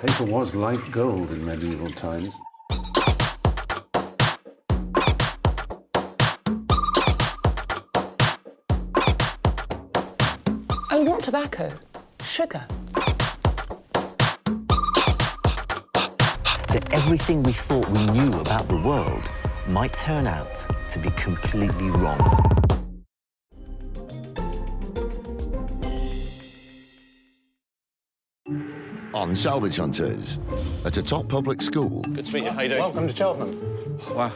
Paper was like gold in medieval times. Oh, not tobacco. Sugar. That everything we thought we knew about the world might turn out to be completely wrong. On Salvage Hunters, at a top public school. Good to meet you. How you doing? Welcome to Cheltenham. Wow.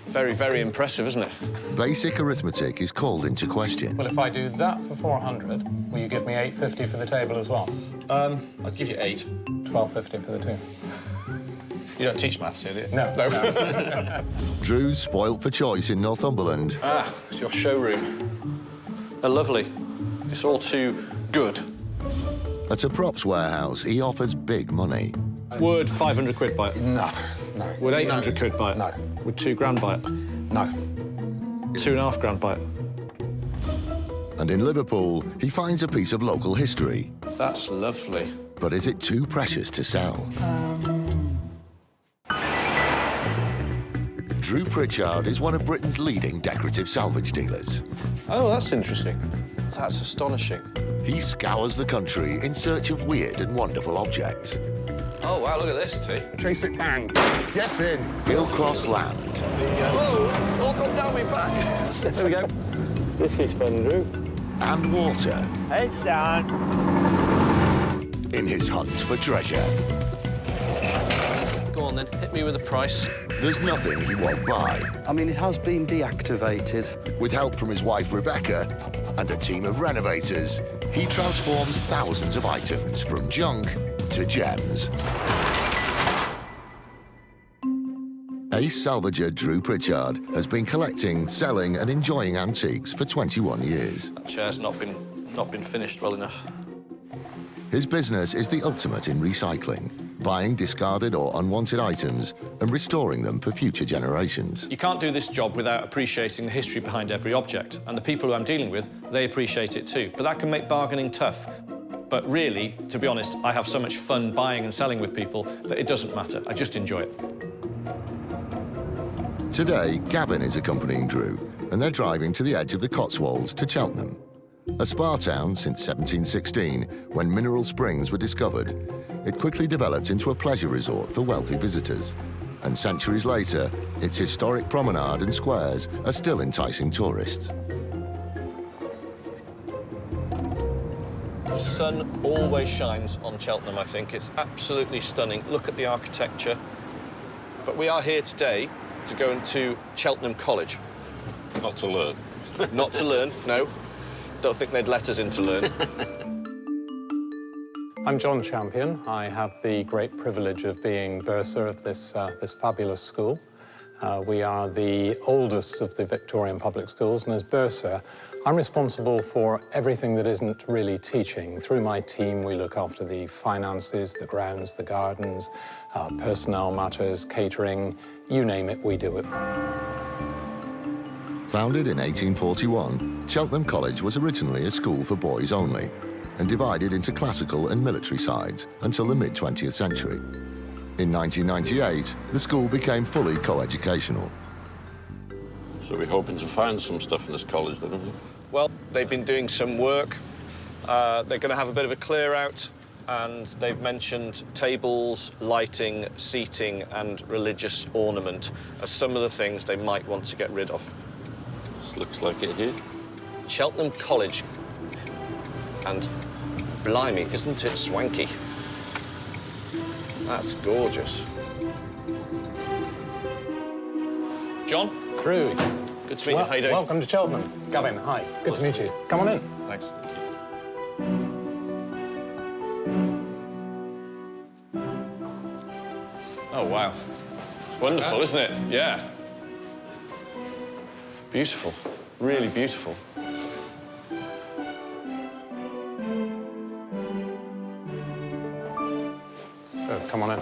Very, very impressive, isn't it? Basic arithmetic is called into question. Well, if I do that for 400, will you give me $8.50 for the table as well? I'll give you 8. $12.50 for the two. You don't teach maths here, do you? No. No. Drew's spoilt for choice in Northumberland. Ah, it's your showroom. They're lovely. It's all too good. At a props warehouse, he offers big money. Would 500 quid buy it? No. Would 800 quid buy it? No. Would 2 grand buy it? No. 2.5 grand buy it? And in Liverpool, he finds a piece of local history. That's lovely. But is it too precious to sell? Drew Pritchard is one of Britain's leading decorative salvage dealers. Oh, that's interesting. That's astonishing. He scours the country in search of weird and wonderful objects. Oh, wow, look at this, T. Chase it bang. Get in. He'll cross land Whoa, it's all gone down my back. There we go. This is fun, Drew. and water Heads down. in his hunt for treasure. Go on, then. Hit me with a price. There's nothing he won't buy. I mean, it has been deactivated. With help from his wife, Rebecca, and a team of renovators, he transforms thousands of items from junk to gems. Ace salvager Drew Pritchard has been collecting, selling and enjoying antiques for 21 years. That chair's not been finished well enough. His business is the ultimate in recycling, buying discarded or unwanted items and restoring them for future generations. You can't do this job without appreciating the history behind every object, and the people who I'm dealing with, they appreciate it too. But that can make bargaining tough. But really, to be honest, I have so much fun buying and selling with people that it doesn't matter. I just enjoy it. Today, Gavin is accompanying Drew, and they're driving to the edge of the Cotswolds to Cheltenham. A spa town since 1716, when mineral springs were discovered, it quickly developed into a pleasure resort for wealthy visitors. And centuries later, its historic promenade and squares are still enticing tourists. The sun always shines on Cheltenham, I think. It's absolutely stunning. Look at the architecture. But we are here today to go into Cheltenham College. Not to learn. Not to learn, no. Don't think they'd let us in to learn. I'm John Champion. I have the great privilege of being bursar of this fabulous school. We are the oldest of the Victorian public schools, and as bursar, I'm responsible for everything that isn't really teaching. Through my team, we look after the finances, the grounds, the gardens, personnel matters, catering, you name it, we do it. Founded in 1841, Cheltenham College was originally a school for boys only and divided into classical and military sides until the mid-20th century. In 1998, the school became fully co-educational. So we're hoping to find some stuff in this college, then, aren't we? Well, they've been doing some work. They're going to have a bit of a clear out, and they've mentioned tables, lighting, seating, and religious ornament as some of the things they might want to get rid of. This looks like it here. Cheltenham College. And blimey, isn't it swanky? That's gorgeous. John? Drew. Good to meet you. How you doing? Welcome to Cheltenham. Gavin, hi. Good to meet you. Come on in. Thanks. Oh, wow. It's wonderful, isn't it? Yeah. Beautiful. Really beautiful. So, come on in.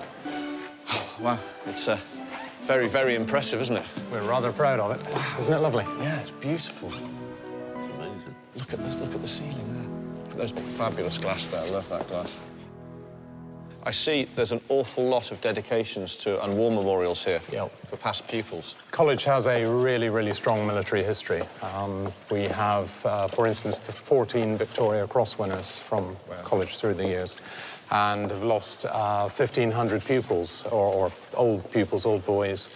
Wow. It's very, very impressive, isn't it? We're rather proud of it. Wow. Isn't it lovely? Yeah, it's beautiful. It's amazing. Look at this, look at the ceiling there. Look at those fabulous glass there. I love that glass. I see there's an awful lot of dedications to and war memorials here for past pupils. College has a really, really strong military history. We have, for instance, 14 Victoria Cross winners from college through the years, and have lost 1,500 pupils, or old pupils, old boys,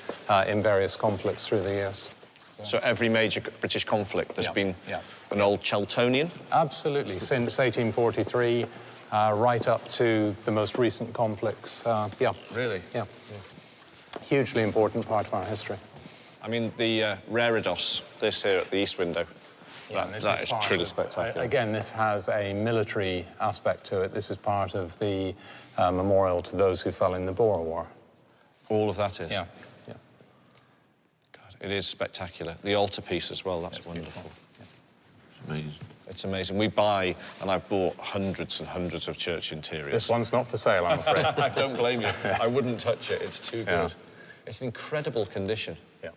in various conflicts through the years. So every major British conflict, there's been an old Cheltonian? Absolutely, since 1843, right up to the most recent conflicts. Really? Yeah. Hugely important part of our history. I mean, the Reredos, this here at the east window, that is truly spectacular. Again, this has a military aspect to it. This is part of the memorial to those who fell in the Boer War. All of that is? Yeah. God, it is spectacular. The altarpiece as well, that's wonderful. It's amazing. It's amazing. We buy, and I've bought hundreds and hundreds of church interiors. This one's not for sale, I'm afraid. I don't blame you. I wouldn't touch it. It's too good. It's in incredible condition. Yeah.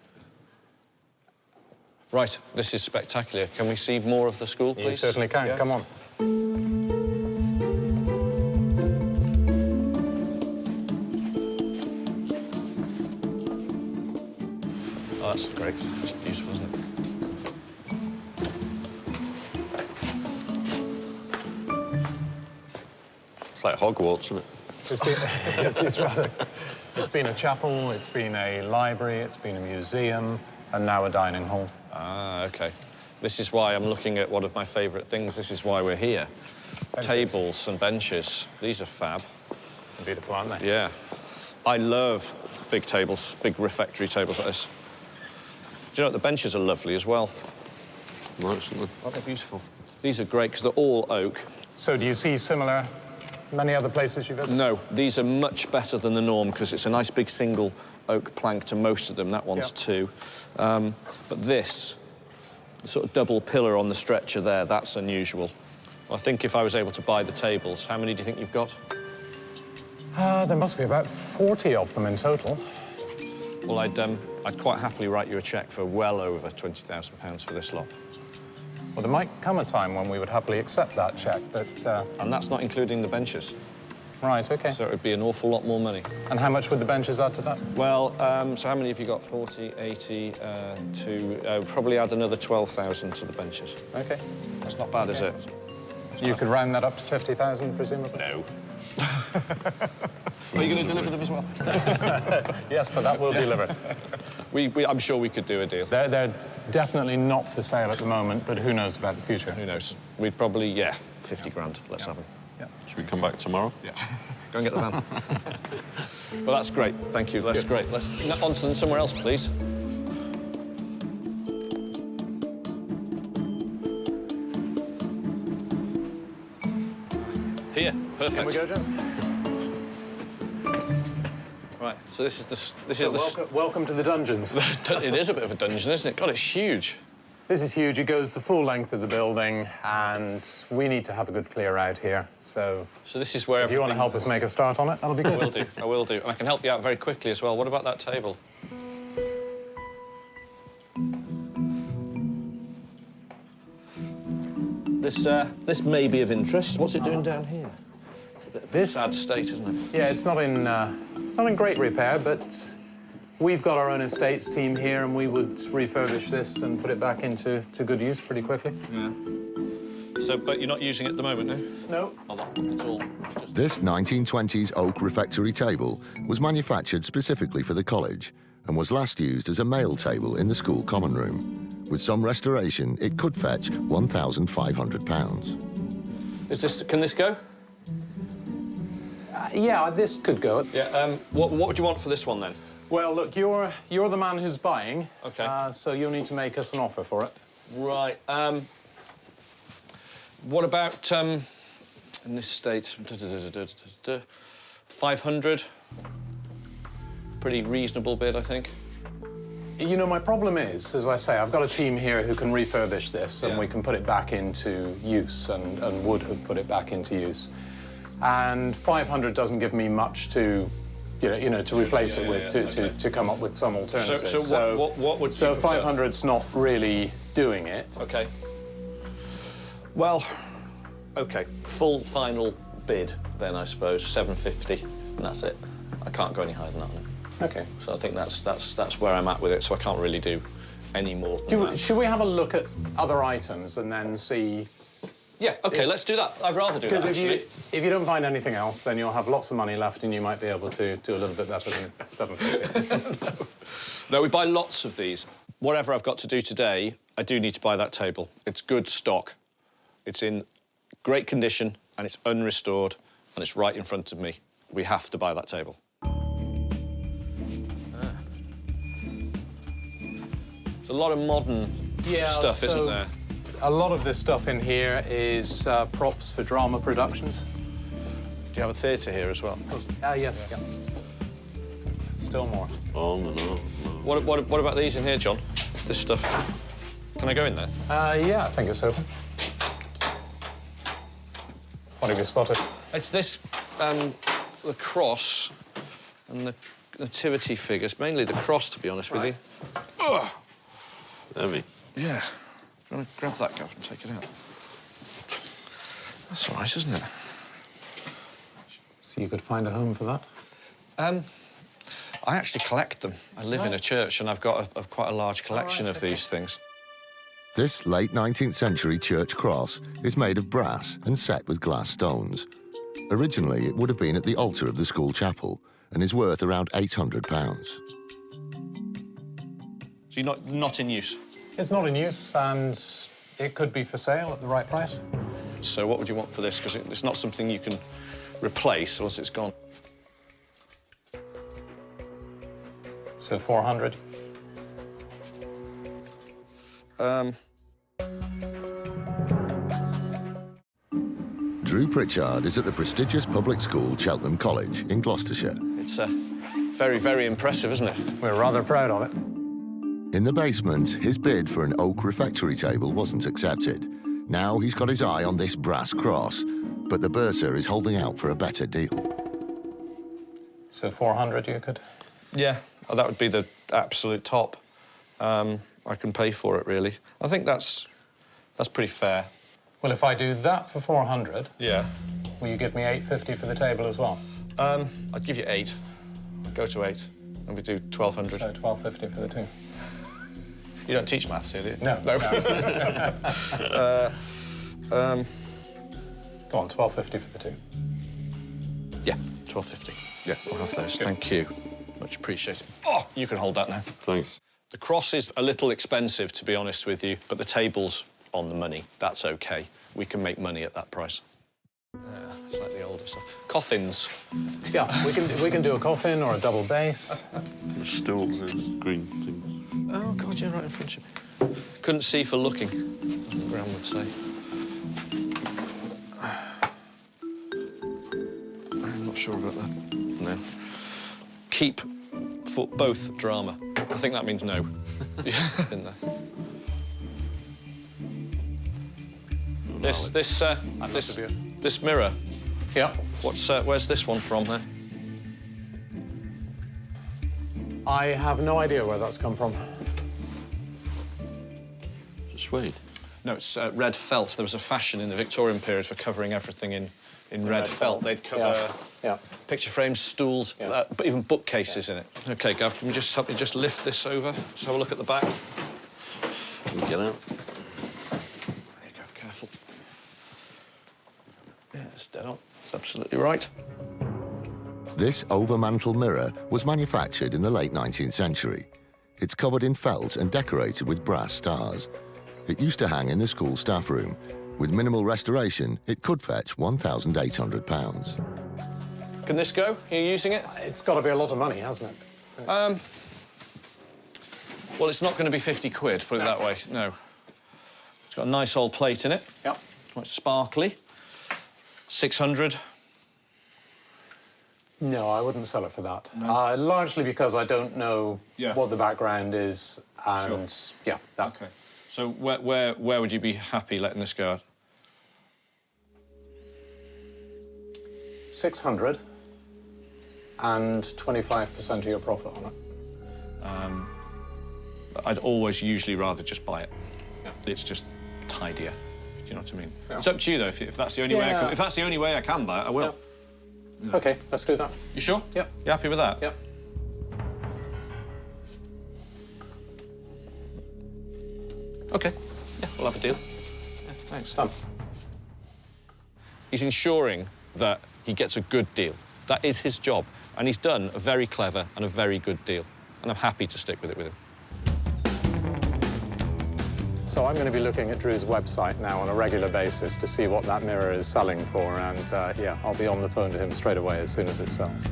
Right, this is spectacular. Can we see more of the school, please? You certainly can. Yeah. Come on. Oh, that's great. It's beautiful, isn't it? It's like Hogwarts, isn't it? It's been a chapel, it's been a library, it's been a museum, and now a dining hall. Ah, OK. This is why I'm looking at one of my favourite things. This is why we're here. Benches. Tables and benches. These are fab. Beautiful, aren't they? Yeah. I love big tables, big refectory tables like this. Do you know what? The benches are lovely as well. Nice, isn't it? Oh, they're beautiful. These are great because they're all oak. So do you see similar, many other places you visit? No, these are much better than the norm because it's a nice big single oak plank to most of them. That one's two. But this, the sort of double pillar on the stretcher there, that's unusual. I think if I was able to buy the tables, how many do you think you've got? There must be about 40 of them in total. Well, I'd quite happily write you a cheque for well over £20,000 for this lot. Well, there might come a time when we would happily accept that cheque, but... And that's not including the benches. Right, OK. So it would be an awful lot more money. And how much would the benches add to that? Well, so how many have you got? 40, 80, probably add another 12,000 to the benches. OK. That's not bad, is it? You could round that up to 50,000, presumably? No. Are you going to deliver them as well? Yes, but that will be delivered. I'm sure we could do a deal. They're definitely not for sale at the moment, but who knows about the future? Who knows? We'd probably, 50 grand. Let's have them. Yeah. Should we come back tomorrow? Yeah. Go and get the van. Well, that's great. Thank you. That's great. Let's on to them somewhere else, please. Here. Perfect. Can we go, Jess? Right. So this is Welcome to the dungeons. It is a bit of a dungeon, isn't it? God, it's huge. This is huge. It goes the full length of the building, and we need to have a good clear out here. So this is where if you want to help us make a start on it, that'll be good. I will do. I will do. And I can help you out very quickly as well. What about that table? This may be of interest. What's it doing down here? It's a bit of a sad state, isn't it? Yeah, it's not in great repair, but we've got our own estates team here, and we would refurbish this and put it back into good use pretty quickly. Yeah. So, but you're not using it at the moment, no? No. Oh, it's all just... This 1920s oak refectory table was manufactured specifically for the college and was last used as a mail table in the school common room. With some restoration, it could fetch £1,500. Can this go? Yeah, this could go. Yeah. What would you want for this one then? Well, look, you're the man who's buying. Okay. So you'll need to make us an offer for it. Right. What about in this state? 500. Pretty reasonable bid, I think. You know, my problem is, as I say, I've got a team here who can refurbish this, and we can put it back into use, and would have put it back into use. And 500 doesn't give me much to, to replace it with, to come up with some alternative. So what would you So prefer? 500's not really doing it. Okay. Well, okay. Full final bid, then I suppose 750, and that's it. I can't go any higher than that on it. Okay. So I think that's where I'm at with it. So I can't really do any more than that. Should we have a look at other items and then see? Yeah. Okay. Let's do that. I'd rather do that. Because Actually, if you don't find anything else, then you'll have lots of money left, and you might be able to do a little bit better than 750. no, we buy lots of these. Whatever I've got to do today, I do need to buy that table. It's good stock. It's in great condition, and it's unrestored, and it's right in front of me. We have to buy that table. There's a lot of modern stuff, isn't there? A lot of this stuff in here is props for drama productions. Do you have a theatre here as well? Yes. Yeah. Still more. Oh, no. What about these in here, John? This stuff. Can I go in there? Yeah, I think it's open. What have you spotted? It's this, the cross and the nativity figures, mainly the cross, to be honest with you. Ugh. Heavy. Yeah. Do you want to grab that, Gav, and take it out? That's all right, isn't it? So you could find a home for that? I actually collect them. I live in a church, and I've got quite a large collection of these things. This late 19th century church cross is made of brass and set with glass stones. Originally, it would have been at the altar of the school chapel and is worth around £800. So you're not in use? It's not in use, and it could be for sale at the right price. So what would you want for this? Because it's not something you can replace once it's gone. So 400. Drew Pritchard is at the prestigious public school Cheltenham College in Gloucestershire. It's very, very impressive, isn't it? We're rather proud of it. In the basement, his bid for an oak refectory table wasn't accepted. Now he's got his eye on this brass cross, but the bursar is holding out for a better deal. So 400 you could? Yeah, that would be the absolute top. I can pay for it, really. I think that's pretty fair. Well, if I do that for 400... Yeah. Will you give me 850 for the table as well? I'd give you 8. I'd go to 8, and we do 1,200. So 1,250 for the two. You don't teach maths here, do you? No. No. Go on, 1,250 for the two. Yeah, 1,250. Yeah, we'll have those. Thank you. Much appreciated. Oh, you can hold that now. Thanks. The cross is a little expensive, to be honest with you, but the table's on the money. That's OK. We can make money at that price. Yeah, it's like the older stuff. Coffins. Yeah, we can do a coffin or a double base. The stools and green things. Oh, God, you're right in front of me. Couldn't see for looking, as my gran would say. I'm not sure about that. No. Keep for both drama. I think that means no. Yeah, in there. This mirror. Yeah. Where's this one from then? I have no idea where that's come from. It's a Suede. No, it's red felt. There was a fashion in the Victorian period for covering everything in red felt. They'd cover picture frames, stools, but even bookcases in it. OK, Gav, can you just help me just lift this over? Just have a look at the back. Get out. There you go, careful. Yeah, it's dead on. It's absolutely right. This overmantel mirror was manufactured in the late 19th century. It's covered in felt and decorated with brass stars. It used to hang in the school staff room. With minimal restoration, it could fetch £1,800. Can this go? Are you using it? It's got to be a lot of money, hasn't it? Well, it's not going to be 50 quid, put it that way, no. It's got a nice old plate in it. Yep. Quite sparkly. 600. No, I wouldn't sell it for that. No. Largely because I don't know what the background is, and that. OK. So where would you be happy letting this go at? 600 and 25% of your profit on it. I'd always usually rather just buy it. Yeah. It's just tidier. Do you know what I mean? Yeah. It's up to you, though. If that's the only way I can, if that's the only way I can buy it, I will. Yeah. OK, let's do that. You sure? Yep. You happy with that? Yep. OK. Yeah, we'll have a deal. Yeah, thanks. Done. He's ensuring that he gets a good deal. That is his job. And he's done a very clever and a very good deal. And I'm happy to stick with it with him. So I'm going to be looking at Drew's website now on a regular basis to see what that mirror is selling for, and yeah, I'll be on the phone to him straight away as soon as it sells.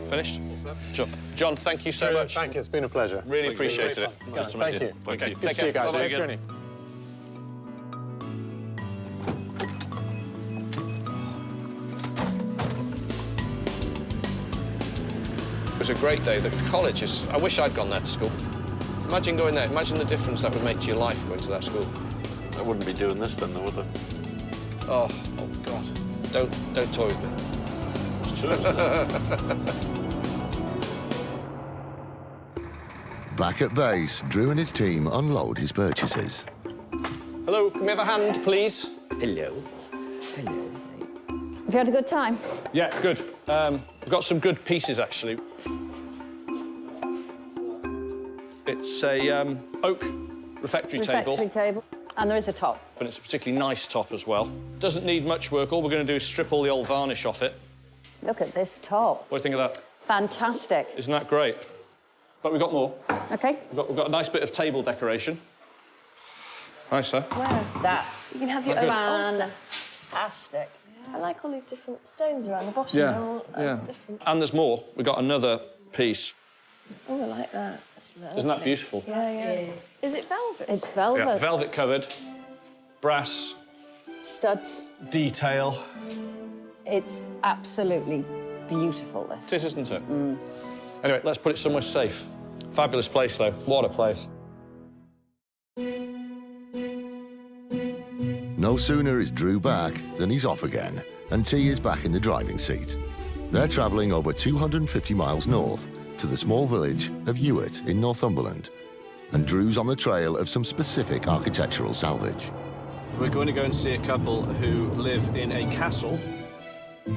Finished? Sure. John, thank you so much. Thank you, it's been a pleasure. Really appreciated it. Yeah, thank you. Okay, Good take to see you care. guys. Bye-bye Safe again. journey. It was a great day. The college is... I wish I'd gone there to school. Imagine going there. Imagine the difference that would make to your life going to that school. I wouldn't be doing this then, though, would I? Oh God. Don't toy with me. It's true, isn't it? Back at base, Drew and his team unload his purchases. Hello, can we have a hand, please? Hello. Hello. Have you had a good time? Yeah, good. We've got some good pieces, actually. It's a oak refectory table. Refectory table. And there is a top. But it's a particularly nice top as well. Doesn't need much work. All we're going to do is strip all the old varnish off it. Look at this top. What do you think of that? Fantastic. Isn't that great? But we've got more. OK. We've got a nice bit of table decoration. Hi, sir. Where? That's You can have your own altar. fantastic. I like all these different stones around the bottom. Yeah, They're all different. And there's more. We've got another piece. Oh, I like that. That's lovely. Isn't that beautiful? Yeah, yeah. Is it velvet? It's velvet. Yeah, velvet covered, brass, Studs. detail. It's absolutely beautiful, this. It is, isn't it? Anyway, let's put it somewhere safe. Fabulous place, though. What a place. No sooner is Drew back than he's off again, and T is back in the driving seat. They're travelling over 250 miles north to the small village of Hewitt in Northumberland, and Drew's on the trail of some specific architectural salvage. We're going to go and see a couple who live in a castle.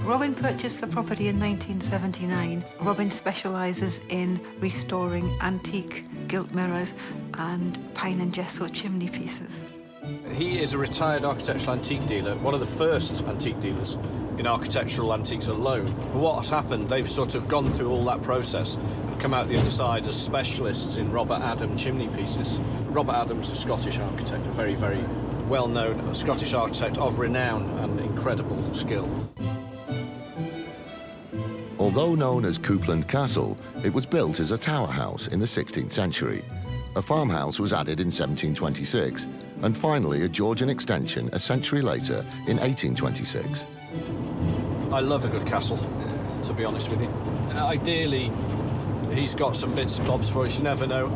Robin purchased the property in 1979. Robin specialises in restoring antique gilt mirrors and pine and gesso chimney pieces. He is a retired architectural antique dealer, one of the first antique dealers in architectural antiques alone. But what has happened, they've sort of gone through all that process and come out the other side as specialists in Robert Adam chimney pieces. Robert Adam's a Scottish architect, a very, very well-known Scottish architect of renown and incredible skill. Although known as Coupland Castle, it was built as a tower house in the 16th century. A farmhouse was added in 1726, and finally a Georgian extension a century later in 1826. I love a good castle, to be honest with you. Ideally, he's got some bits and bobs for us, you never know.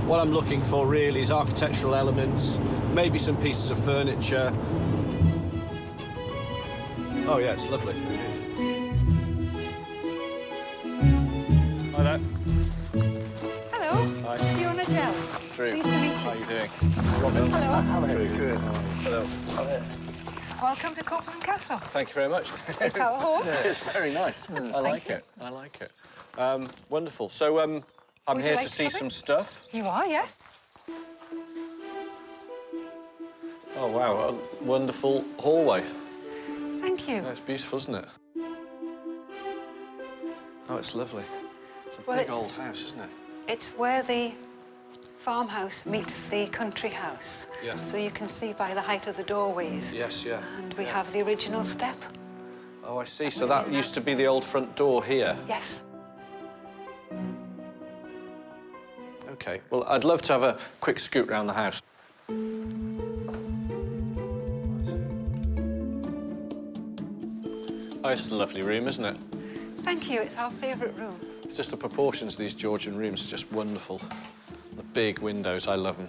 What I'm looking for really is architectural elements, maybe some pieces of furniture. Oh yeah, it's lovely. Hi there. Hello. Hi. Fiona Gell. Drew. Pleased to meet you. How are you doing? Robin. Hello. Good. Hello. Welcome to Coupland Castle. Thank you very much. It's our home. It's very nice. I like it. I like it. Wonderful. So I'm Would you here like to to see come in? some stuff. You are, yes? Oh wow, a wonderful hallway. Thank you. Oh, it's beautiful, isn't it? Oh, it's lovely. It's a Well, big it's- old house, isn't it? It's where the farmhouse meets the country house. Yeah. So you can see by the height of the doorways. Yes, yeah. And we have the original step. Oh, I see. So that used to be the old front door here. Yes. OK, well, I'd love to have a quick scoot round the house. Oh, it's a lovely room, isn't it? Thank you, it's our favourite room. It's just the proportions of these Georgian rooms are just wonderful. The big windows, I love them.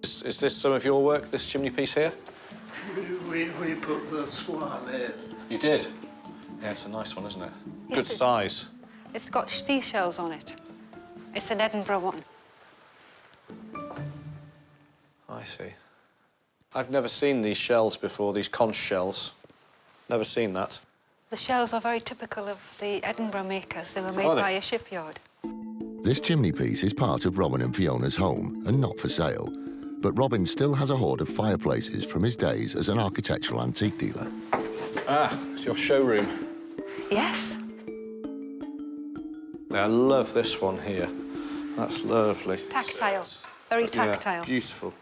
Is this some of your work, this chimney piece here? We put this one in. You did? Yeah, it's a nice one, isn't it? Yes, Good size. It's got seashells on it. It's an Edinburgh one. I see. I've never seen these shells before, these conch shells. Never seen that. The shells are very typical of the Edinburgh makers. They were made by a shipyard. This chimney piece is part of Robin and Fiona's home and not for sale. But Robin still has a hoard of fireplaces from his days as an architectural antique dealer. Ah, it's your showroom. Yes. I love this one here. That's lovely. Tactile. Very tactile. Yeah, beautiful.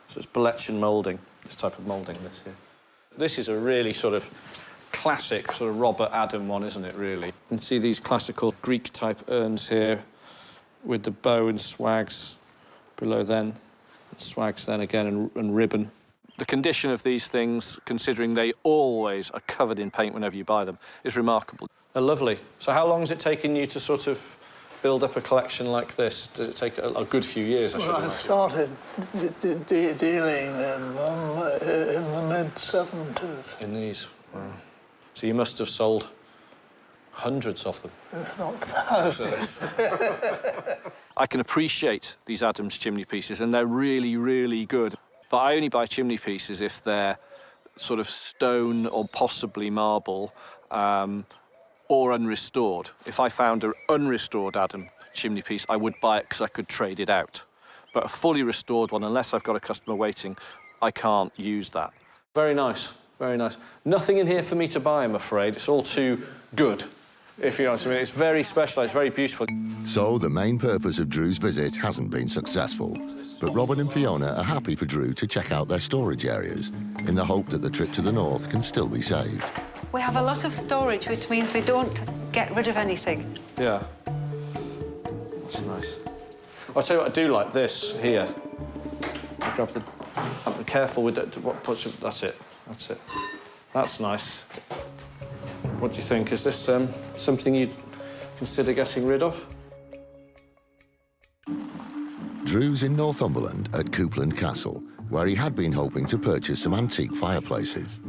So it's Bletchen moulding, this type of moulding, this here. This is a really sort of classic sort of Robert Adam one, isn't it, really? You can see these classical Greek-type urns here with the bow and swags below then. Swags then again and ribbon. The condition of these things, considering they always are covered in paint whenever you buy them, is remarkable. They're lovely. So how long has it taken you to sort of build up a collection like this? Did it take a good few years, I should imagine? I started dealing in them in the mid-70s. In these? Wow. So you must have sold hundreds of them. If not thousands. I can appreciate these Adams chimney pieces, and they're really, really good. But I only buy chimney pieces if they're sort of stone or possibly marble or unrestored. If I found an unrestored Adam chimney piece, I would buy it because I could trade it out. But a fully restored one, unless I've got a customer waiting, I can't use that. Very nice, very nice. Nothing in here for me to buy, I'm afraid. It's all too good. If you know what I mean. It's very special, it's very beautiful. So the main purpose of Drew's visit hasn't been successful. But Robin and Fiona are happy for Drew to check out their storage areas in the hope that the trip to the north can still be saved. We have a lot of storage, which means we don't get rid of anything. Yeah. That's nice. I'll tell you what I do like this here. I grab the... I'm careful with it. That's it. That's it. That's nice. What do you think? Is this something you'd consider getting rid of? Drew's in Northumberland at Coupland Castle, where he had been hoping to purchase some antique fireplaces.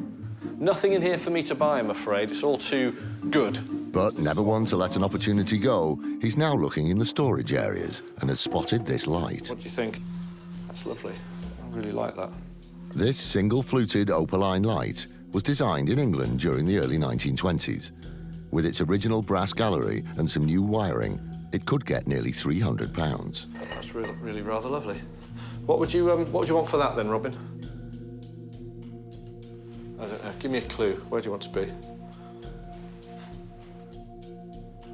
Nothing in here for me to buy, I'm afraid. It's all too good. But never one to let an opportunity go, he's now looking in the storage areas and has spotted this light. What do you think? That's lovely. I really like that. This single-fluted opaline light was designed in England during the early 1920s. With its original brass gallery and some new wiring, it could get nearly £300. That's really rather lovely. What would you want for that then, Robin? I don't know. Give me a clue. Where do you want to be?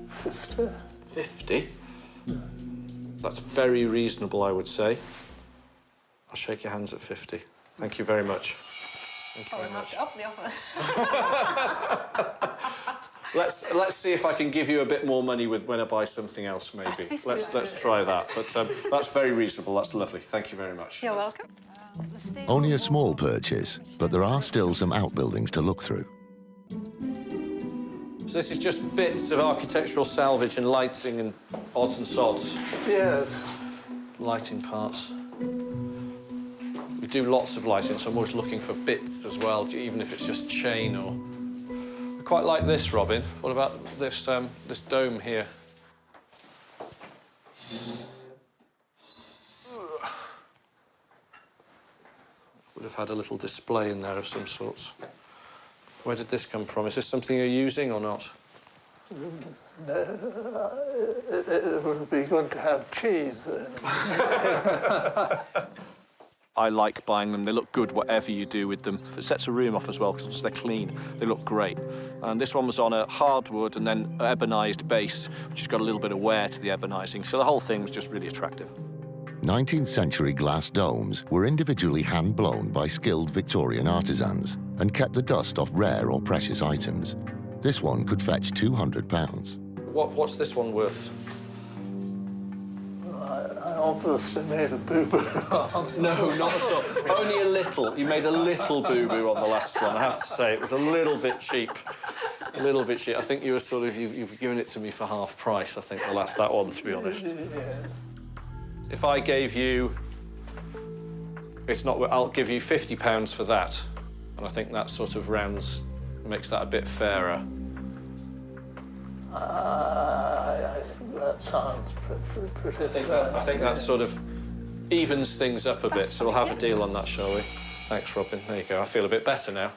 50. 50? That's very reasonable, I would say. I'll shake your hands at 50. Thank you very much. Thank you very much. Up the offer. Let's see if I can give you a bit more money when I buy something else, maybe. Let's try that. But that's very reasonable. That's lovely. Thank you very much. You're welcome. Only a small purchase, but there are still some outbuildings to look through. So this is just bits of architectural salvage and lighting and odds and sods. Yes. Lighting parts. We do lots of lighting, so I'm always looking for bits as well, even if it's just chain or... I quite like this, Robin. What about this, this dome here? Would have had a little display in there of some sort. Where did this come from? Is this something you're using or not? It would be good to have cheese then. I like buying them. They look good, whatever you do with them. It sets a room off as well, because they're clean. They look great. And this one was on a hardwood and then ebonized base, which has got a little bit of wear to the ebonizing. So the whole thing was just really attractive. 19th century glass domes were individually hand-blown by skilled Victorian artisans and kept the dust off rare or precious items. This one could fetch £200. What's this one worth? obviously made a boo-boo. No, not at all. Only a little. You made a little boo-boo on the last one, I have to say. It was a little bit cheap. A little bit cheap. I think you were sort of... You've given it to me for half price, I think, that one, to be honest. Yeah. If I gave you... I'll give you £50 for that. And I think that sort of makes that a bit fairer. I think that sounds pretty fair. I think that sort of evens things up a bit, so we'll have a deal on that, shall we? Thanks, Robin. There you go. I feel a bit better now.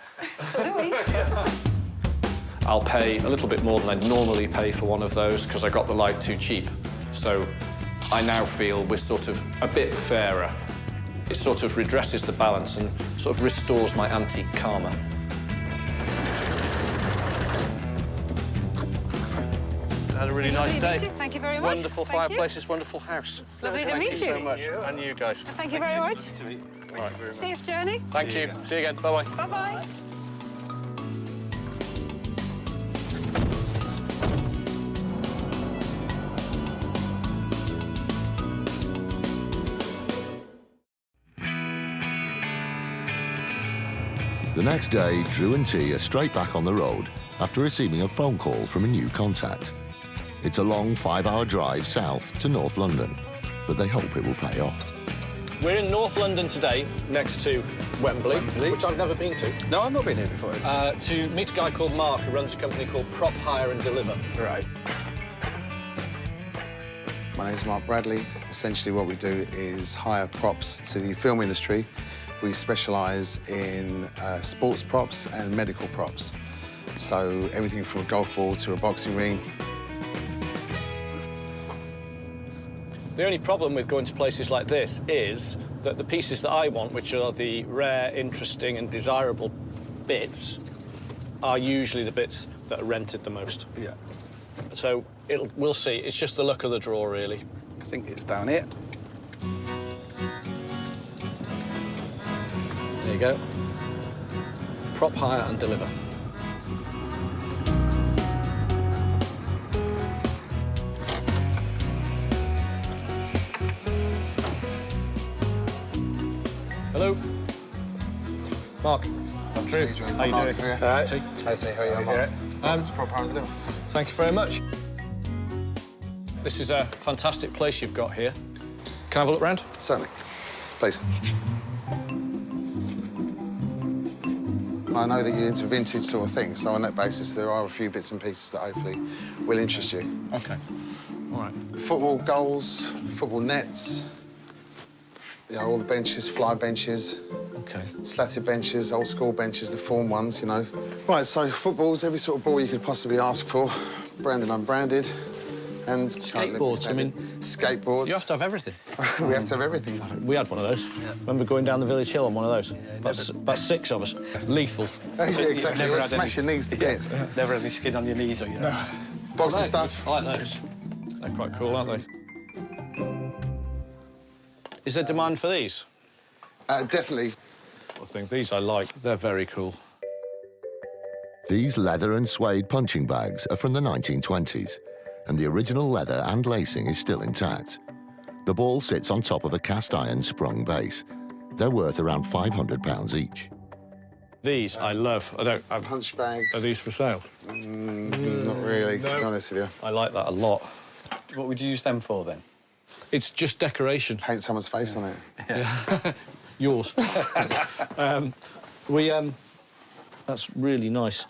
I'll pay a little bit more than I'd normally pay for one of those because I got the light too cheap. So I now feel we're sort of a bit fairer. It sort of redresses the balance and sort of restores my antique karma. Had a really nice day. Thank you very much. Wonderful fireplace, this wonderful house. Lovely to meet you. Thank you so much. And you guys. Thank you very much. Right. Safe journey. Thank you. See you again. Bye-bye. Bye-bye. The next day, Drew and T are straight back on the road after receiving a phone call from a new contact. It's a long 5-hour drive south to North London, but they hope it will pay off. We're in North London today, next to Wembley, which I've never been to. No, I've not been here before. To meet a guy called Mark, who runs a company called Prop Hire and Deliver. Right. My name's Mark Bradley. Essentially what we do is hire props to the film industry. We specialise in sports props and medical props. So everything from a golf ball to a boxing ring. The only problem with going to places like this is that the pieces that I want, which are the rare, interesting and desirable bits, are usually the bits that are rented the most. Yeah. So we'll see. It's just the luck of the draw, really. I think it's down here. There you go. Prop Hire and Deliver. Hello. Mark. Drew. How you doing? Hi. Hi, how are you? I'm Mark. It's Prop Hire and Deliver. Thank you very much. This is a fantastic place you've got here. Can I have a look round? Certainly. Please. I know that you're into vintage sort of things, so on that basis, there are a few bits and pieces that hopefully will interest you. OK. All right. Football goals, football nets, you know, all the benches, fly benches. OK. Slatted benches, old school benches, the form ones, you know. Right, so footballs, every sort of ball you could possibly ask for, branded, unbranded. And skateboards, I mean... Skateboards. You have to have everything. We have to have everything. We had one of those. Yeah. Remember going down the village hill on one of those? Yeah, about 6 of us. Lethal. Yeah, exactly. Never smash your knees to bits. Yeah. Never had any skin on your knees or your... No. Boxing stuff. I like those. They're quite cool, aren't they? Is there demand for these? Definitely. I think these I like. They're very cool. These leather and suede punching bags are from the 1920s, and the original leather and lacing is still intact. The ball sits on top of a cast-iron sprung base. They're worth around £500 each. These I love. Punch bags. Are these for sale? Not really, to be honest with you. I like that a lot. What would you use them for, then? It's just decoration. Paint someone's face on it. Yeah. Yours. That's really nice.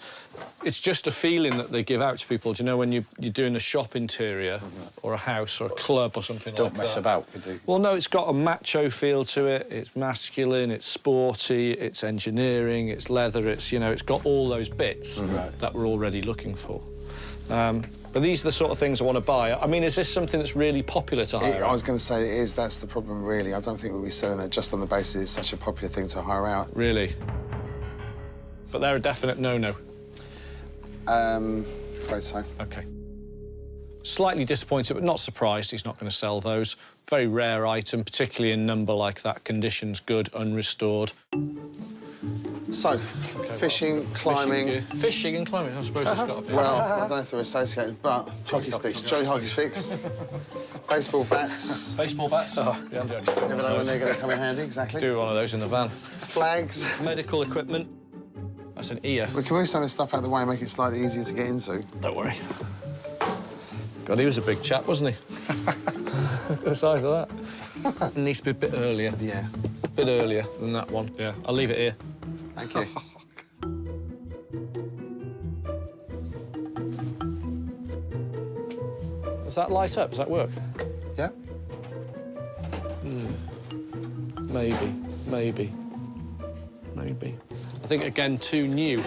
It's just a feeling that they give out to people. Do you know when you're doing a shop interior or a house or a club or something like that? Don't mess about, you do. Well, no, it's got a macho feel to it. It's masculine, it's sporty, it's engineering, it's leather, it's got all those bits that we're already looking for. But these are the sort of things I want to buy. I mean, is this something that's really popular to hire out? I was going to say it is. That's the problem, really. I don't think we'll be selling that just on the basis it's such a popular thing to hire out. Really? But they're a definite no-no. Afraid so. OK. Slightly disappointed, but not surprised he's not going to sell those. Very rare item, particularly in number like that. Condition's good, unrestored. So, fishing, climbing... Fishing and climbing, I suppose it's got to be. Well, I don't know if they're associated, but hockey sticks, Joey hockey sticks. Baseball bats. Baseball bats? Oh, yeah, I'm doing Never know when they're going to come in handy, exactly. Do one of those in the van. Flags. Medical equipment. That's an ear. We can move some of this stuff out of the way and make it slightly easier to get into. Don't worry. God, he was a big chap, wasn't he? The size of that. It needs to be a bit earlier. Yeah. A bit earlier than that one. Yeah, I'll leave it here. Thank you. Does that light up? Does that work? Yeah. Maybe. I think, again, too new.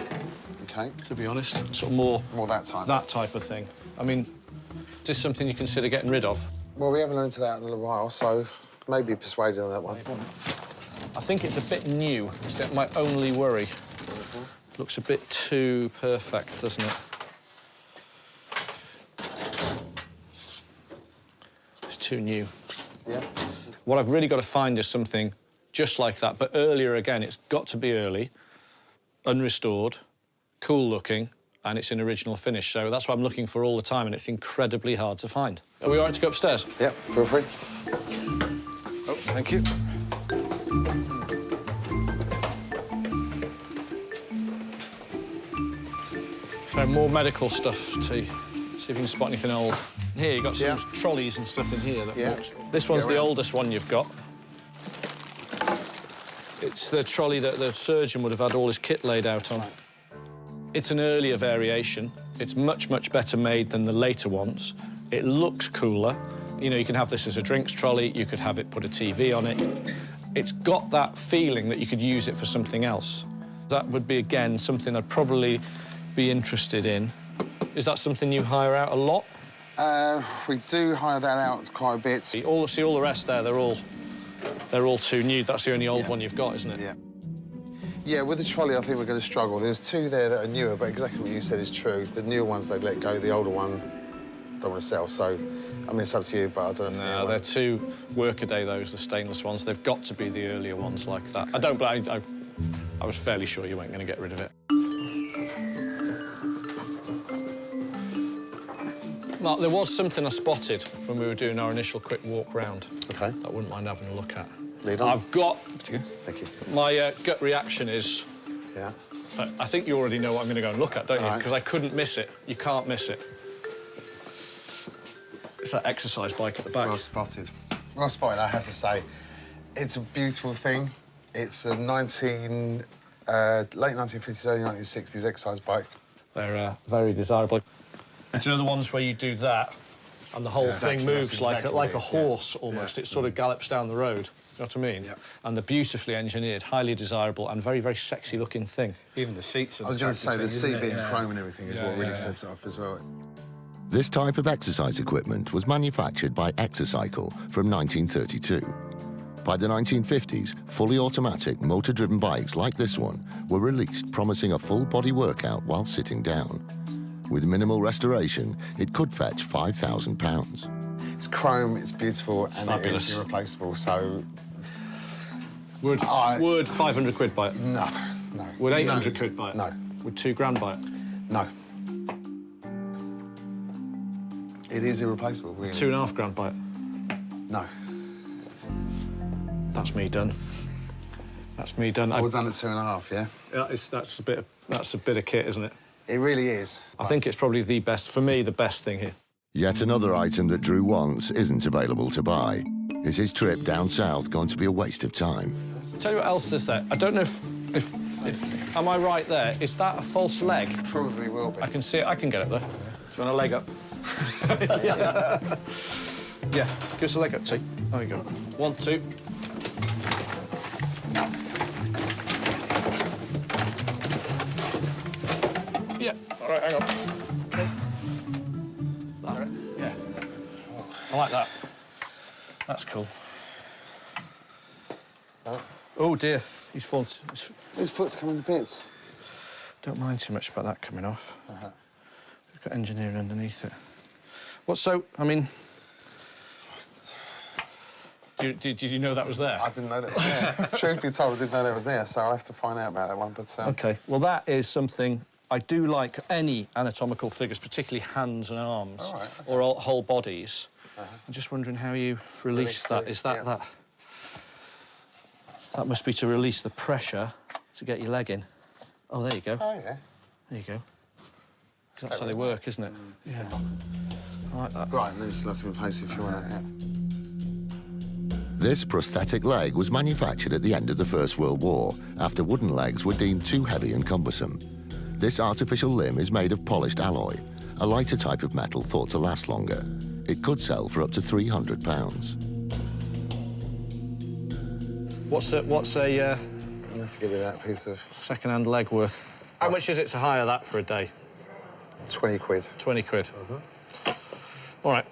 OK. To be honest. Sort of more that type. That type of thing. I mean, is this something you consider getting rid of? Well, we haven't learned to that in a little while, so maybe persuaded on that one. I think it's a bit new. It's my only worry. Looks a bit too perfect, doesn't it? It's too new. Yeah. What I've really got to find is something just like that, but earlier again. It's got to be early, unrestored, cool-looking, and it's in original finish. So that's what I'm looking for all the time, and it's incredibly hard to find. Are we all right to go upstairs? Yep, feel free. Oh, thank you. So more medical stuff to see if you can spot anything old. Here, you've got some trolleys and stuff in here that works. This one's the oldest one you've got. It's the trolley that the surgeon would have had all his kit laid out on. It's an earlier variation. It's much, much better made than the later ones. It looks cooler. You know, you can have this as a drinks trolley. You could have it put a TV on it. It's got that feeling that you could use it for something else. That would be, again, something I'd probably be interested in. Is that something you hire out a lot? We do hire that out quite a bit. See all the rest there, they're all too new. That's the only old one you've got, isn't it? Yeah. Yeah, with the trolley, I think we're going to struggle. There's two there that are newer, but exactly what you said is true. The newer ones, they've let go. The older one, don't want to sell. So, I mean, it's up to you, but I don't know. No, they're too workaday, those, the stainless ones. They've got to be the earlier ones like that. I was fairly sure you weren't going to get rid of it. Mark, there was something I spotted when we were doing our initial quick walk round. OK. That I wouldn't mind having a look at. Lead on. I've got... Thank you. My gut reaction is... Yeah. I think you already know what I'm going to go and look at, don't you? Right. Because I couldn't miss it. You can't miss it. It's that exercise bike at the back. Well spotted. Well spotted, I have to say. It's a beautiful thing. It's a late 1950s, early 1960s exercise bike. They're very desirable. Do you know the ones where you do that and the whole thing moves like a horse almost? It sort of gallops down the road. You know what I mean? Yeah. And they're beautifully engineered, highly desirable, and very, very sexy-looking thing. Even the seats are... I was going to say, the seat being chrome and everything is what really sets it off as well. This type of exercise equipment was manufactured by Exercycle from 1932. By the 1950s, fully automatic motor-driven bikes like this one were released, promising a full-body workout while sitting down. With minimal restoration, it could fetch £5,000. It's chrome, it's beautiful, and fabulous. It is irreplaceable, so... Would 500 quid buy it? No. Would 800 quid buy it? No. Would £2,000 buy it? No. It is irreplaceable, really. £2,500 buy it? No. That's me done. That's me done. All done at 2.5, yeah? That's a bit of kit, isn't it? It really is. I think it's probably the best, for me, the best thing here. Yet another item that Drew wants isn't available to buy. Is his trip down south going to be a waste of time? I'll tell you what else is there. I don't know if am I right there? Is that a false leg? Probably will be. I can see it. I can get it there. Do you want a leg up? Yeah, give us a leg up, see? There we go. 1, 2. Yeah, all right, hang on. That, yeah. I like that. That's cool. Oh, dear. He's fallen. His foot's coming to bits. Don't mind too much about that coming off. We've got engineering underneath it. I mean... Did you know that was there? I didn't know that was there. Truth be told, I didn't know that was there, so I'll have to find out about that one, but... OK, well, that is something... I do like any anatomical figures, particularly hands and arms, or whole bodies. I'm just wondering how you release that. Is that that? That must be to release the pressure to get your leg in. Oh, there you go. Oh, yeah. There you go. That's how they work, isn't it? Yeah. I like that. Right, and then you can lock them in place if you want it, yeah. This prosthetic leg was manufactured at the end of the First World War after wooden legs were deemed too heavy and cumbersome. This artificial limb is made of polished alloy, a lighter type of metal thought to last longer. It could sell for up to £300. What's a I have to give you that piece of... second-hand leg worth? How much is it to hire that for a day? 20 quid. 20 quid. All right.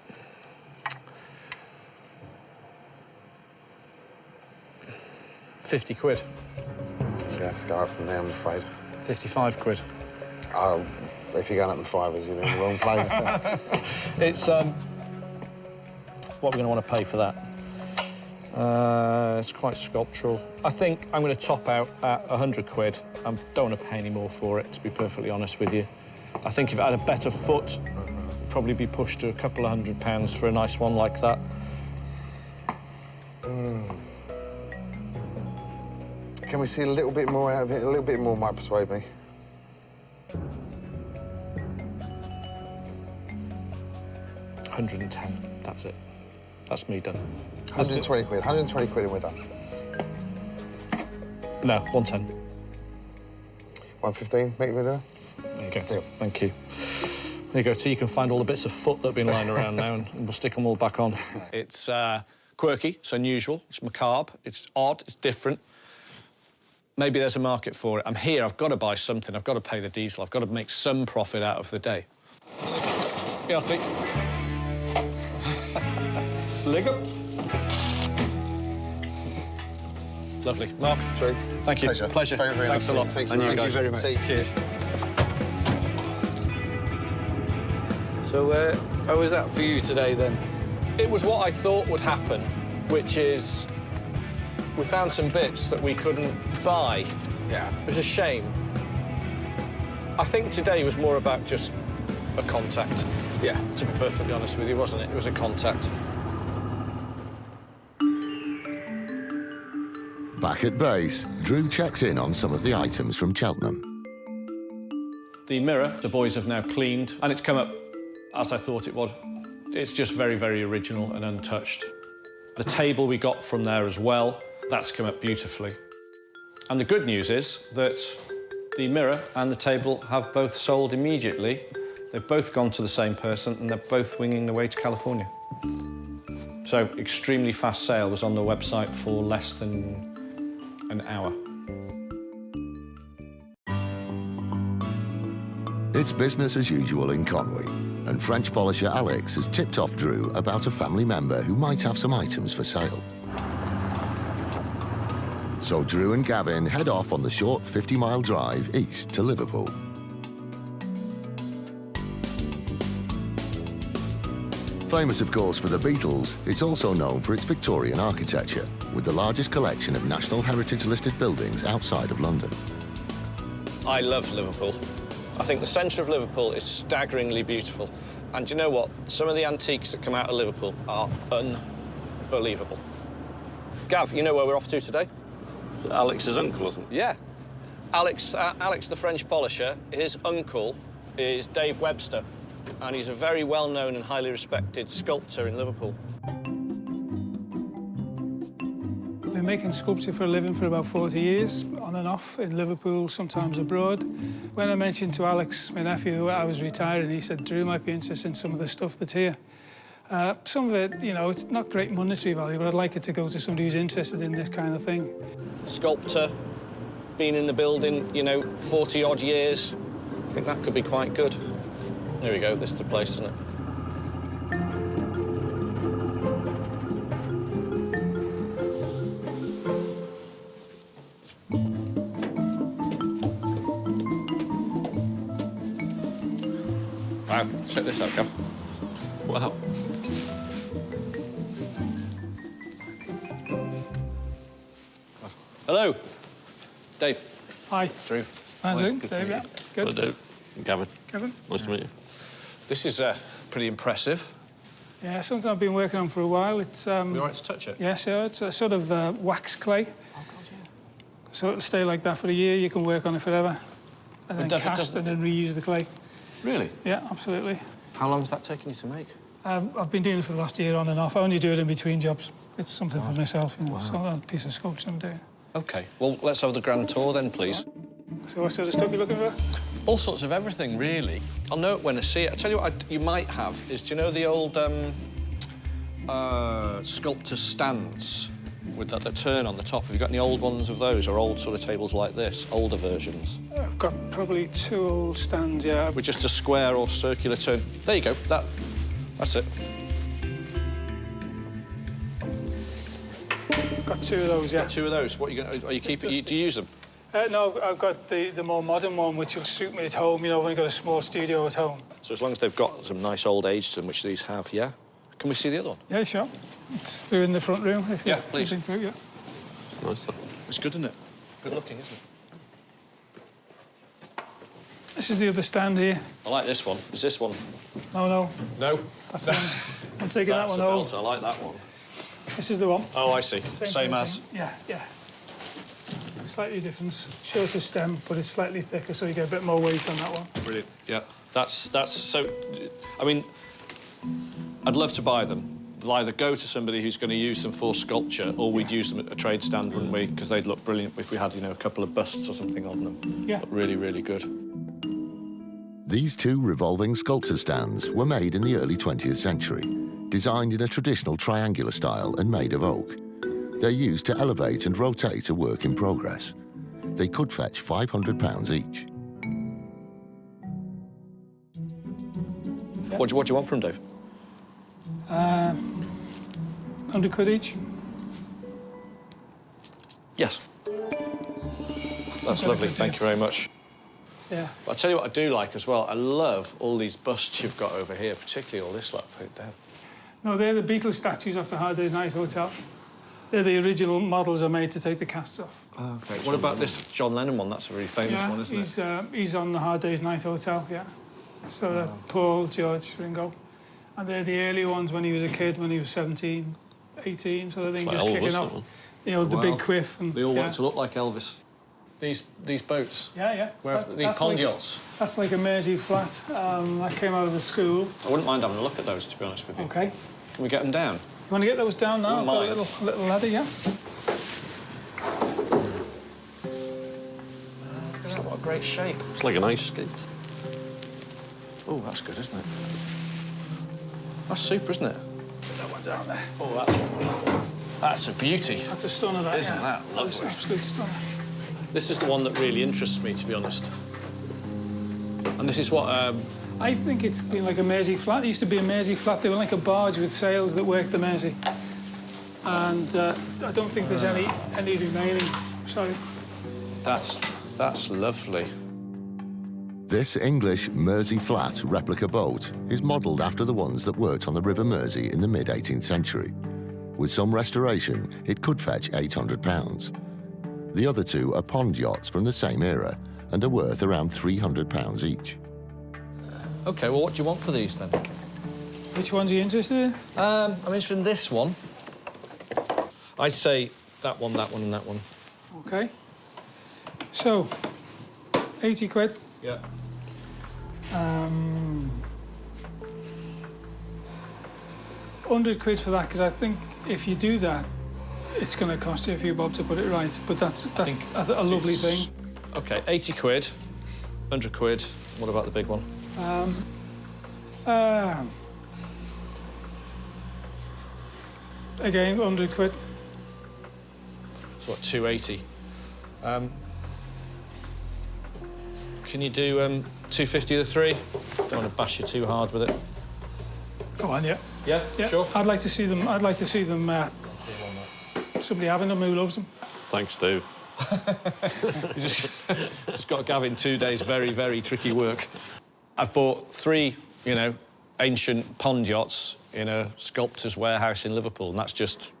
£50 quid. You have to go up from there, I'm afraid. 55 quid. Oh, if you're going up the fivers, you're in the wrong place. It's, what are we going to want to pay for that? It's quite sculptural. I think I'm going to top out at 100 quid. I don't want to pay any more for it, to be perfectly honest with you. I think if it had a better foot, it'd probably be pushed to a couple of £100 for a nice one like that. Can we see a little bit more out of it? A little bit more might persuade me. £110, that's it. That's me done. 120 quid, 120 quid and we're done. No, 110. 115, make me there. There you go. Deal. Thank you. There you go, so you can find all the bits of foot that have been lying around now and we'll stick them all back on. It's quirky, it's unusual, it's macabre, it's odd, it's different. Maybe there's a market for it. I'm here, I've got to buy something, I've got to pay the diesel, I've got to make some profit out of the day. Yachty. Leg up. Lovely. Mark. Drew. Thank you. Pleasure. Very, very Thanks a lot. Thank you, And you Thank guys. you very much. Cheers. So, how was that for you today, then? It was what I thought would happen, which is we found some bits that we couldn't buy. Yeah. It was a shame. I think today was more about just a contact. Yeah. To be perfectly honest with you, wasn't it? It was a contact. Back at base, Drew checks in on some of the items from Cheltenham. The mirror, the boys have now cleaned, and it's come up as I thought it would. It's just very, very original and untouched. The table we got from there as well, that's come up beautifully. And the good news is that the mirror and the table have both sold immediately. They've both gone to the same person, and they're both winging their way to California. So, extremely fast sale was on the website for less than an hour. It's business as usual in Conwy, and French polisher Alex has tipped off Drew about a family member who might have some items for sale. So Drew and Gavin head off on the short 50-mile drive east to Liverpool. Famous, of course, for the Beatles, it's also known for its Victorian architecture, with the largest collection of National Heritage-listed buildings outside of London. I love Liverpool. I think the centre of Liverpool is staggeringly beautiful. And do you know what? Some of the antiques that come out of Liverpool are unbelievable. Gav, you know where we're off to today? It's Alex's uncle, isn't it? Yeah. Alex, the French polisher, his uncle is Dave Webster, and he's a very well-known and highly respected sculptor in Liverpool. I've been making sculpture for a living for about 40 years, on and off, in Liverpool, sometimes abroad. When I mentioned to Alex, my nephew, I was retiring, he said, Drew might be interested in some of the stuff that's here. Some of it, you know, it's not great monetary value, but I'd like it to go to somebody who's interested in this kind of thing. Sculptor, been in the building, you know, 40-odd years. I think that could be quite good. There we go, this is the place, isn't it? Wow, check this out, Gav. Wow. Hello. Dave. Hi. Drew. How are you doing? Good to Dave, meet yeah. you. Good. Hello, Gavin. Kevin. Nice to meet you. This is pretty impressive. Yeah, something I've been working on for a while. It's You all right to touch it? yeah, so it's a sort of wax clay. Oh, God, yeah. So it'll stay like that for a year. You can work on it forever, and then cast and then reuse the clay. Really? Yeah, absolutely. How long's that taken you to make? I've been doing it for the last year on and off. I only do it in between jobs. It's something for myself, you know. It's not a piece of sculpture I'm doing. OK, well, let's have the grand tour then, please. So what sort of stuff are you looking for? All sorts of everything, really. I'll know it when I see it. I tell you what you might have is, do you know the old sculptor's stands with that turn on the top? Have you got any old ones of those, or old sort of tables like this, older versions? I've got probably 2 old stands, yeah. With just a square or circular turn. There you go. That's it. Got 2 of those, yeah. Got 2 of those. What are you keeping? Do you use them? No, I've got the more modern one, which will suit me at home. You know, I've only got a small studio at home. So as long as they've got some nice old age to them, which these have, yeah? Can we see the other one? Yeah, sure. It's through in the front room. If yeah, please. Through, yeah. Nice. It's good, isn't it? Good looking, isn't it? This is the other stand here. I like this one. Is this one? No. No? That's the one. I'm taking that one home. I like that one. This is the one. Oh, I see. Same as? Yeah. Slightly different. Shorter stem, but it's slightly thicker, so you get a bit more weight on that one. Brilliant. Yeah. That's so... I mean, I'd love to buy them. They'll either go to somebody who's going to use them for sculpture, or we'd use them at a trade stand, wouldn't we? Because they'd look brilliant if we had, you know, a couple of busts or something on them. Yeah. Look really, really good. These 2 revolving sculpture stands were made in the early 20th century, designed in a traditional triangular style and made of oak. They're used to elevate and rotate a work in progress. They could fetch £500 each. What do you want from Dave? 100 quid each. Yes. That's lovely. Thank you very much. Yeah. But I'll tell you what I do like as well. I love all these busts you've got over here, particularly all this lot. No, they're the Beatles statues off the Hard Day's Night Hotel. They're the original models are made to take the casts off. Oh, OK. What about this John Lennon one? That's a really famous one, isn't it? He's on the Hard Day's Night Hotel, yeah. So Paul, George, Ringo. And they're the early ones when he was a kid, when he was 17, 18, sort of thing, just kicking off. You know, the big quiff. And, they all want to look like Elvis. These boats? Yeah. These pond yachts? That's like a Mersey flat. That came out of the school. I wouldn't mind having a look at those, to be honest with you. OK. Can we get them down? You want to get those down now? I've got a little ladder, yeah. What a great shape. It's like an ice skate. Oh, that's good, isn't it? That's super, isn't it? Put that one down there. Oh, that's a beauty. That's a stunner, that, Isn't that lovely? That's an absolute stunner. This is the one that really interests me, to be honest. And this is what... I think it's been like a Mersey flat. It used to be a Mersey flat. They were like a barge with sails that worked the Mersey. And I don't think there's any remaining. Sorry. That's lovely. This English Mersey flat replica boat is modelled after the ones that worked on the River Mersey in the mid-18th century. With some restoration, it could fetch £800. The other 2 are pond yachts from the same era and are worth around £300 each. OK, well, what do you want for these, then? Which ones are you interested in? I'm interested in this one. I'd say that one, that one, and that one. OK. So, 80 quid. Yeah. 100 quid for that, because I think if you do that, it's going to cost you a few bob to put it right. But that's a lovely thing. OK, 80 quid, 100 quid. What about the big one? Again, 100 quid. So what, 280? Can you do 250 the 3? Don't want to bash you too hard with it. Go on, yeah. Yeah, sure. I'd like to see them. Somebody having them who loves them. Thanks, Dave. You just got Gavin 2 days very, very tricky work. I've bought 3, you know, ancient pond yachts in a sculptor's warehouse in Liverpool, and that's just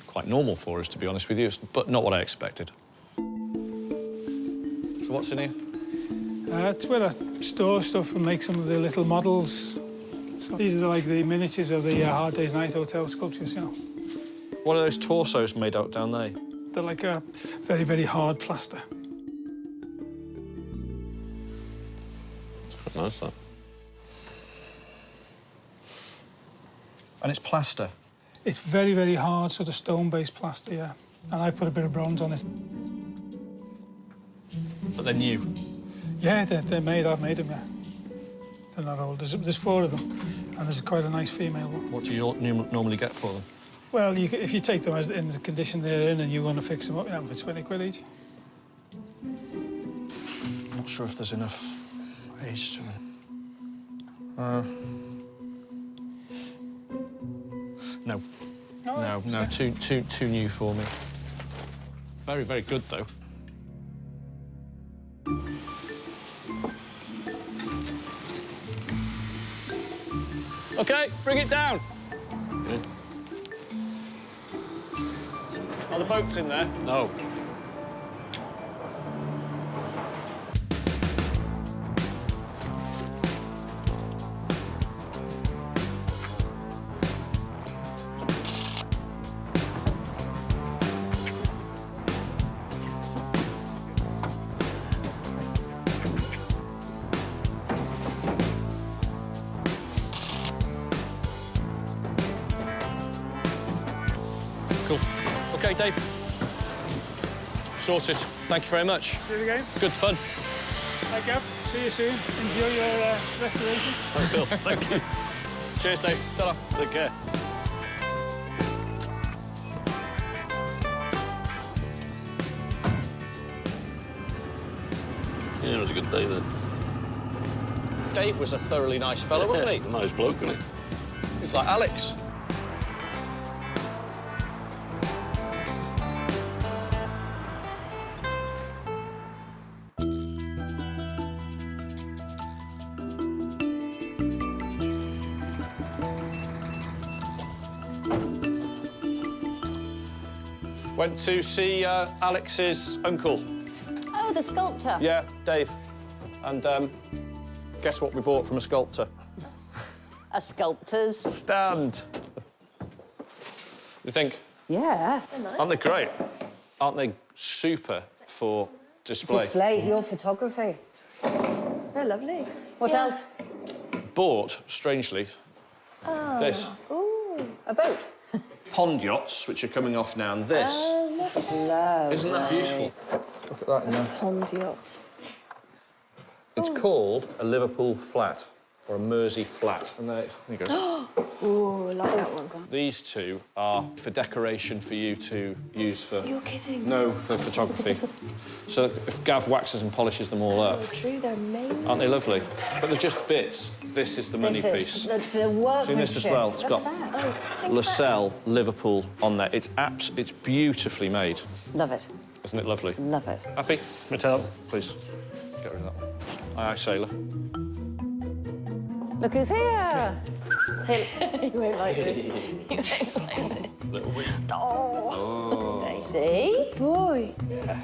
quite normal for us, to be honest with you, but not what I expected. So what's in here? It's where I store stuff and make some of the little models. So these are like the miniatures of the Hard Day's Night Hotel sculptures, you know. What are those torsos made out down there? They're like a very, very hard plaster. Nice, that. And it's plaster? It's very, very hard, sort of stone-based plaster, yeah. And I put a bit of bronze on it. But they're new? Yeah, they're made. I've made them, yeah. They're not old. There's 4 of them, and there's quite a nice female one. What do you normally get for them? Well, if you take them as in the condition they're in and you want to fix them up, you have them for 20 quid each. Not sure if there's enough age to them. No. No, too new for me. Very, very good, though. OK, bring it down. Yeah. Are the boats in there? No. Cool. OK, Dave. Sorted. Thank you very much. See you again. Good fun. Hi, Gav. See you soon. Enjoy your restoration. I will. Thank you. Cheers, Dave. Ta-ra. Take care. Yeah, it was a good day then. Dave was a thoroughly nice fellow, wasn't he? Nice bloke, wasn't he? He's like Alex. Went to see Alex's uncle. Oh, the sculptor. Yeah, Dave. And guess what we bought from a sculptor? A sculptor's stand. You think? Yeah. They're nice. Aren't they great? Aren't they super for display? Display your photography. They're lovely. What else? Bought, strangely, this. Ooh. A boat. Pond yachts, which are coming off now, and this. Lovely. Isn't that beautiful? Look at that in there. Pond yacht. It's called a Liverpool flat, or a Mersey flat. And there you go. Ooh, I like that one. These two are for decoration for you to use for... You're kidding. No, for photography. So if Gav waxes and polishes them all up. Oh, true, they're amazing. Aren't they lovely? But they're just bits. This is the money piece. The workmanship. See this as well? It's got Lascelles, Liverpool on there. It's beautifully made. Love it. Isn't it lovely? Love it. Happy? Mattel, please. Get rid of that one. Aye, aye, sailor. Look who's here. You won't like this. You won't like this. Little wee. Oh. See? Boy. Yeah.